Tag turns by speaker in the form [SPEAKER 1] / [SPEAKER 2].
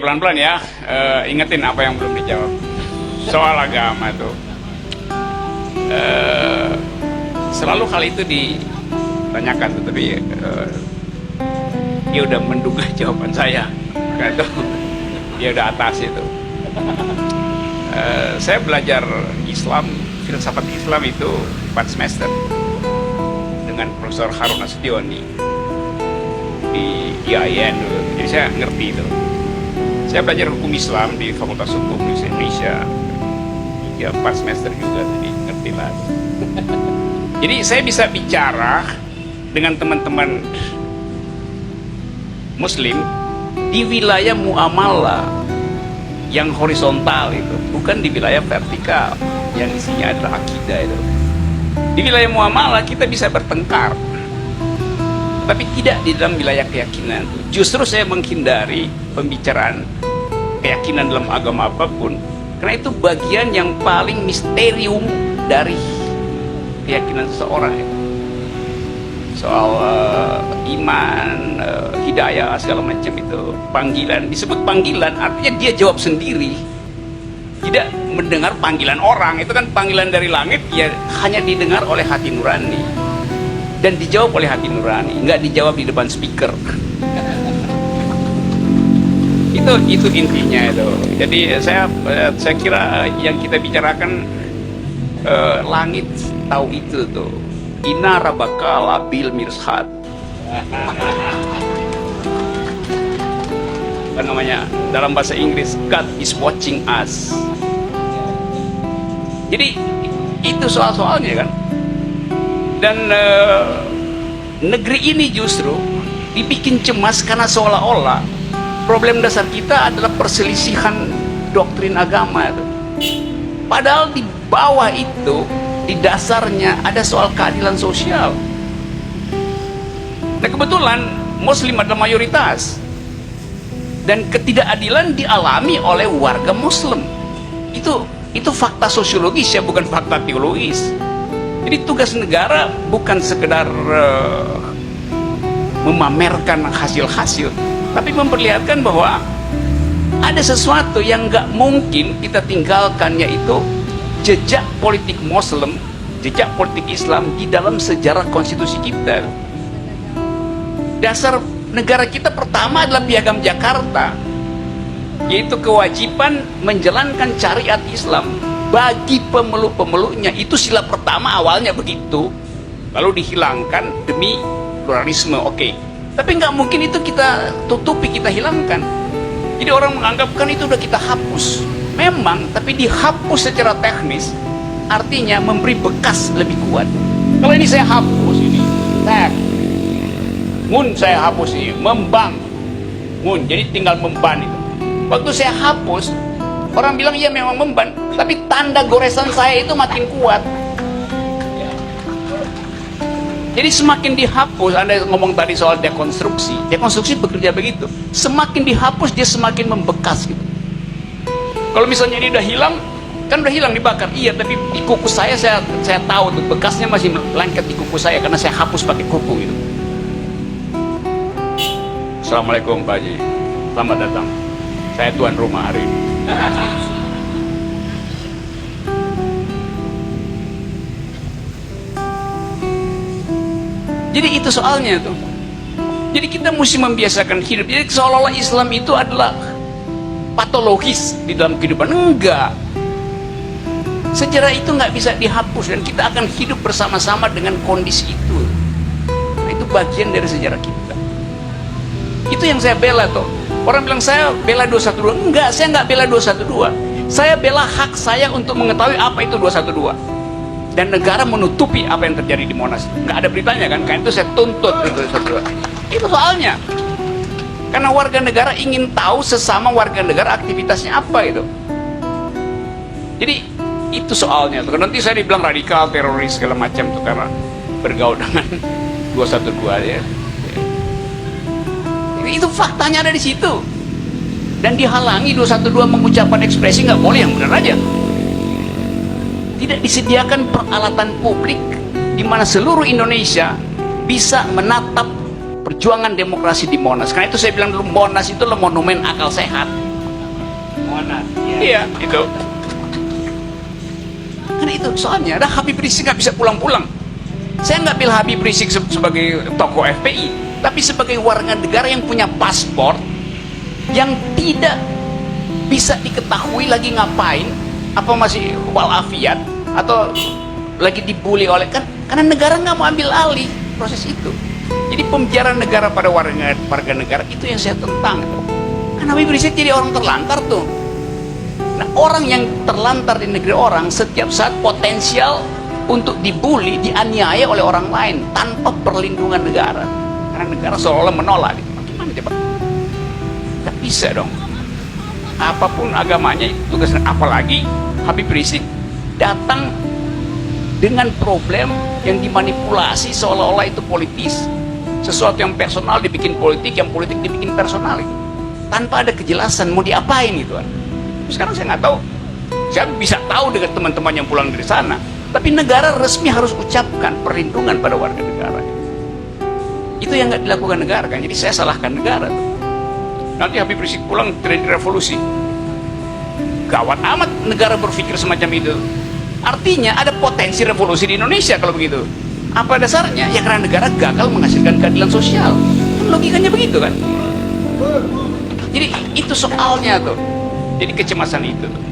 [SPEAKER 1] pelan-pelan ya. Ingetin apa yang belum dijawab. Soal agama tuh. Selalu hal itu ditanyakan, tapi dia udah menduga jawaban saya. Karena itu dia udah atas itu. Saya belajar Islam, filsafat Islam itu 4 semester dengan Profesor Harun Nasution di IAIN dulu. Jadi saya ngerti itu. Saya belajar hukum Islam di Fakultas Hukum Indonesia ya 4 semester juga, jadi ngerti lah. Jadi saya bisa bicara dengan teman-teman Muslim di wilayah muamalah yang horizontal itu, bukan di wilayah vertikal yang isinya adalah akidah itu. Di wilayah muamalah kita bisa bertengkar, tapi tidak di dalam wilayah keyakinan. Justru saya menghindari pembicaraan keyakinan dalam agama apapun, karena itu bagian yang paling misterium dari keyakinan seseorang. Soal iman, hidayah, segala macam itu, panggilan, disebut panggilan artinya dia jawab sendiri, tidak mendengar panggilan orang. Itu kan panggilan dari langit, ya hanya didengar oleh hati nurani dan dijawab oleh hati nurani, nggak dijawab di depan speaker. Itu intinya itu. Jadi saya kira yang kita bicarakan langit tahu itu tuh. Inna rabbaka labil mirsad. Apa namanya dalam bahasa Inggris, God is watching us. Jadi itu soal-soalnya kan. Dan negeri ini justru dibikin cemas karena seolah-olah problem dasar kita adalah perselisihan doktrin agama itu. Padahal di bawah itu, di dasarnya ada soal keadilan sosial. Nah kebetulan Muslim adalah mayoritas, dan ketidakadilan dialami oleh warga Muslim. Itu fakta sosiologis ya, bukan fakta teologis. Jadi tugas negara bukan sekedar memamerkan hasil-hasil, tapi memperlihatkan bahwa ada sesuatu yang nggak mungkin kita tinggalkan, yaitu jejak politik Muslim, jejak politik Islam di dalam sejarah konstitusi kita. Dasar negara kita pertama adalah Piagam Jakarta, yaitu kewajiban menjalankan syariat Islam bagi pemeluk-pemeluknya. Itu sila pertama awalnya begitu, lalu dihilangkan demi pluralisme. Oke. Tapi nggak mungkin itu kita tutupi, kita hilangkan. Jadi orang menganggapkan itu udah kita hapus. Memang, tapi dihapus secara teknis artinya memberi bekas lebih kuat. Kalau ini saya hapus ini, saya hapus ini, membang, jadi tinggal memban itu. Waktu saya hapus, orang bilang iya memang memban, tapi tanda goresan saya itu makin kuat. Jadi semakin dihapus, Anda ngomong tadi soal dekonstruksi bekerja begitu. Semakin dihapus dia semakin membekas gitu. Kalau misalnya ini udah hilang, kan udah hilang dibakar, iya, tapi di kuku saya tahu tuh bekasnya masih lengket di kuku saya karena saya hapus pakai kuku gitu. Assalamualaikum Pak Haji, selamat datang. Saya tuan rumah hari ini. Jadi itu soalnya tuh. Jadi kita mesti membiasakan hidup. Jadi seolah-olah Islam itu adalah patologis di dalam kehidupan. Enggak. Sejarah itu nggak bisa dihapus, dan kita akan hidup bersama-sama dengan kondisi itu. Nah, itu bagian dari sejarah kita. Itu yang saya bela tuh. Orang bilang saya bela 212. Enggak, saya nggak bela 212. Saya bela hak saya untuk mengetahui apa itu 212. Dan negara menutupi apa yang terjadi di Monas. Nggak ada beritanya kan, karena itu saya tuntut itu. Itu soalnya. Karena warga negara ingin tahu sesama warga negara aktivitasnya apa itu. Jadi itu soalnya. Nanti saya dibilang radikal, teroris, segala macam tuh karena bergaul dengan 212 ya. Itu faktanya ada di situ. Dan dihalangi 212 mengucapkan ekspresi, nggak boleh, yang benar aja. Tidak disediakan peralatan publik di mana seluruh Indonesia bisa menatap perjuangan demokrasi di Monas. Karena itu saya bilang dulu, Monas itu adalah monumen akal sehat.
[SPEAKER 2] Monas.
[SPEAKER 1] Iya, itu. Karena itu soalnya, ada Habib Rizik nggak bisa pulang-pulang. Saya nggak bilang Habib Rizik sebagai tokoh FPI, tapi sebagai warga negara yang punya paspor, yang tidak bisa diketahui lagi ngapain, apa masih walafiat atau lagi dibully oleh karena negara nggak mau ambil alih proses itu. Jadi pembiaran negara pada warga negara itu yang saya tentang. Karena Habib Rizik jadi orang terlantar tuh. Nah, orang yang terlantar di negeri orang setiap saat potensial untuk dibully, dianiaya oleh orang lain tanpa perlindungan negara. Karena negara seolah-olah menolak. Gimana coba? Tidak bisa dong. Apapun agamanya itu tugasnya. Apalagi Habib Rizik datang dengan problem yang dimanipulasi seolah-olah itu politis. Sesuatu yang personal dibikin politik, yang politik dibikin personal itu. Tanpa ada kejelasan mau diapain gitu kan. Sekarang saya nggak tahu. Saya bisa tahu dengan teman-teman yang pulang dari sana. Tapi negara resmi harus ucapkan perlindungan pada warga negara. Itu yang nggak dilakukan negara kan. Jadi saya salahkan negara tuh. Nanti Habib Rizik pulang terjadi revolusi. Gawat amat negara berpikir semacam itu. Artinya ada potensi revolusi di Indonesia kalau begitu. Apa dasarnya? Ya karena negara gagal menghasilkan keadilan sosial. Kan logikanya begitu kan. Jadi itu soalnya tuh. Jadi kecemasan itu tuh.